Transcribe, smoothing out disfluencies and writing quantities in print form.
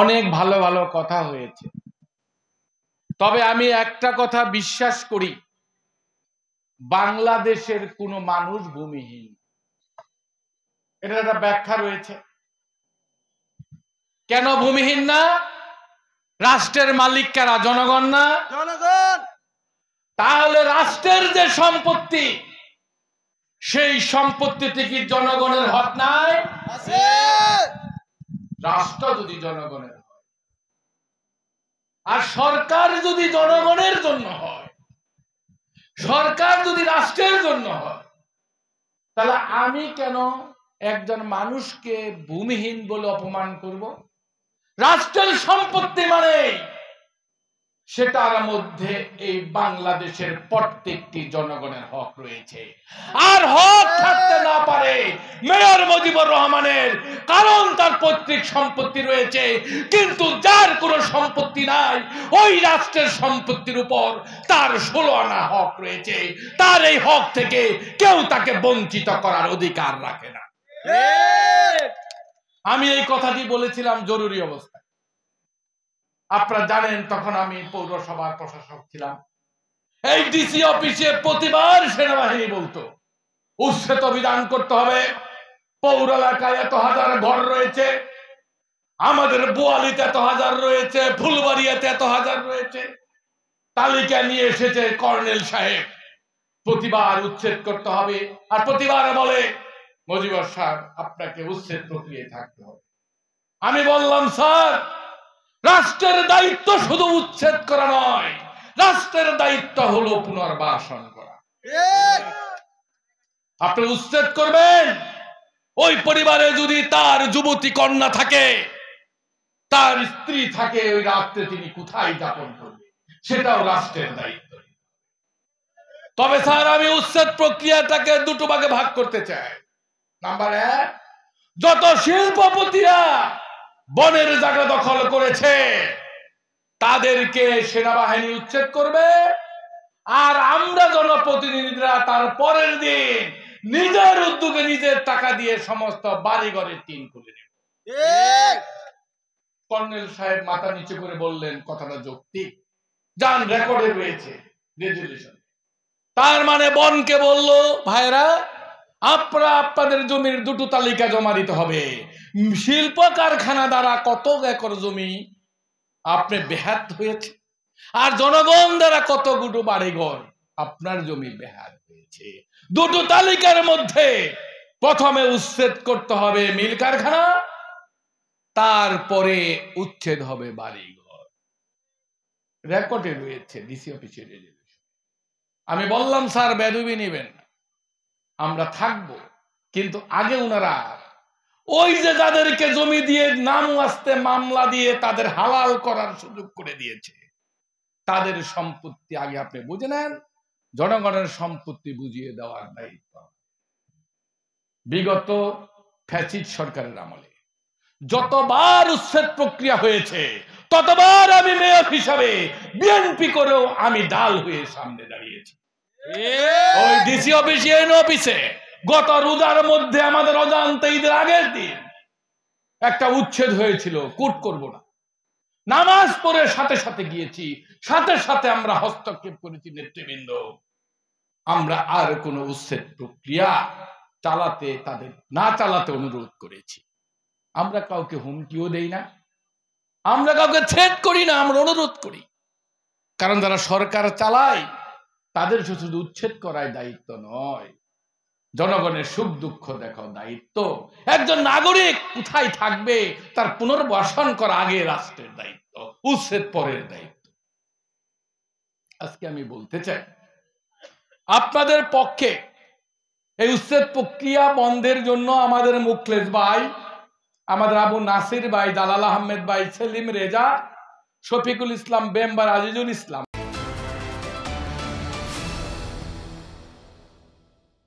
অনেক ভালো ভালো কথা হয়েছে, তবে আমি একটা কথা বিশ্বাস করি, বাংলাদেশের কোনো মানুষ ভূমিহীন। এটা একটা ব্যাখ্যা রয়েছে। কেন ভূমিহীন না? রাষ্ট্রের মালিক কারা? জনগণ না? জনগণ। তাহলে রাষ্ট্রের যে সম্পত্তি, সেই সম্পত্তিতে কি জনগণের হক নাই? আছে। রাষ্ট্র যদি জনগণের হয় আর সরকার যদি জনগণের জন্য হয়, সরকার যদি রাষ্ট্রের জন্য হয়, তাহলে আমি কেন একজন মানুষকে ভূমিহীন বলে অপমান করব? রাষ্ট্রের সম্পত্তি মানে সেটার মধ্যে এই বাংলাদেশের প্রত্যেকটি জনগণের হক রয়েছে। আর হক থাকতে না পারে মেয়র মুজিবুর রহমানের, কারণ তার পৈতৃক সম্পত্তি রয়েছে, কিন্তু যার কোনো সম্পত্তি নাই, ওই রাষ্ট্রের সম্পত্তির উপর তার 16 আনা হক রয়েছে। তার এই হক থেকে কেউ তাকে বঞ্চিত করার অধিকার রাখে না। আমি এই কথাটি বলেছিলাম জরুরি অবস্থায়। আপনারা জানেন, তখন আমি পৌরসভার প্রশাসক ছিলাম। এই ডিসি অফিসে প্রতিবার সেনাবাহিনী বলতো উচ্ছেদ অভিযান করতে হবে, পৌর এলাকায় এত হাজার ঘর রয়েছে, আমাদের বোয়ালিতে এত হাজার রয়েছে, ফুলবাড়িয়াতে এত হাজার রয়েছে, তালিকা নিয়ে এসেছে কর্নেল সাহেব, প্রতিবার উচ্ছেদ করতে হবে। আর প্রতিবার বলে মুজিবুর সাহেব আপনাকে উচ্ছেদ প্রক্রিয়ায় থাকতে হবে। আমি বললাম, স্যার, রাষ্ট্রের দায়িত্ব শুধু উচ্ছেদ করা নয়, রাষ্ট্রের দায়িত্ব হলো পুনর্বাসন করা। আপনি উচ্ছেদ করবেন, ওই পরিবারে যদি তার যুবতী কন্যা থাকে, তার স্ত্রী থাকে, ওই রাত্রে তিনি কোথায় যাপন করবে, সেটাও রাষ্ট্রের দায়িত্ব। তবে স্যার, আমি উচ্ছেদ প্রক্রিয়াটাকে দুটো ভাগে ভাগ করতে চাই। নাম্বার 1, যত শিল্পপতিরা বনের জায়গা দখল করেছে তাদেরকে সেনাবাহিনী উচ্ছেদ করবে, আর আমরা জনপ্রতিনিধিরা তার পরের দিন নিজের উদ্যোগে নিজের টাকা দিয়ে সমস্ত বাড়িঘরের টিন খুলে নেব। কর্নেল সাহেব মাথা নিচু করে বললেন, কথাটা যৌক্তিক, যান, রেকর্ডে রয়েছে রেজুলেশন। তার মানে বনকে বলল, ভাইরা, আপনারা আপনাদের জমির দুটো তালিকা জমা দিতে হবে। শিল্প কারখানা দ্বারা কত একর জমি আপনি বেহাত হয়েছে, আর জনগণ দ্বারা কতগুলো বাড়িঘর আপনার জমি বেহাত হয়েছে। দুটো তালিকার মধ্যে প্রথমে উচ্ছেদ করতে হবে মিল কারখানা, তারপরে উচ্ছেদ হবে বাড়িঘর। রেকর্ডে রয়েছে ডিসি অফিসের রেজুলেশন। আমি বললাম, স্যার, বেদবি নেবেন না, আমরা থাকবো, কিন্তু আগে উনারা ওই যে যাদেরকে জমি দিয়ে নাম আসতে মামলা দিয়ে তাদের হালাল করার সুযোগ করে দিয়েছে, তাদের সম্পত্তি আগে আপনি বুঝে নেন, জনগণের সম্পত্তি বুঝিয়ে দেওয়ার দায়িত্ব। বিগত ফ্যাসিস্ট সরকারের আমলে যতবার উচ্ছেদ প্রক্রিয়া হয়েছে, ততবার আমি মেয়র হিসাবে বিএনপি করেও আমি ডাল হয়ে সামনে দাঁড়িয়েছি। ওই ডিসি অফিসে, এনও অফিসে গত রোজার মধ্যে আমাদের অজান্তে ঈদের আগের দিন একটা উচ্ছেদ হয়েছিল। কুট করব না, নামাজ পড়ে সাথে সাথে গিয়েছি, সাথে সাথে আমরা হস্তক্ষেপ করেছি। নেতৃবৃন্দ, আমরা আর কোন উচ্ছেদ প্রক্রিয়া তাদের না চালাতে অনুরোধ করেছি। আমরা কাউকে হুমকিও দেই না, আমরা কাউকে থ্রেট করি না, আমরা অনুরোধ করি। কারণ যারা সরকার চালায় তাদের শুধু উচ্ছেদ করার দায়িত্ব নয়, জনগণের সুখ দুঃখ দেখাও দায়িত্ব। একজন নাগরিক কোথায় থাকবে তার পুনর্বাসন করা আগে রাষ্ট্রের দায়িত্ব, উচ্ছেদ পরের দায়িত্ব। আজকে আমি বলতে চাই, আপনাদের পক্ষে এই উচ্ছেদ প্রক্রিয়া বন্ধের জন্য আমাদের মুখলেস ভাই, আমাদের আবু নাসির ভাই, জালাল আহমেদ ভাই, সেলিম রেজা, শফিকুল ইসলাম মেম্বার, আজিজুল ইসলাম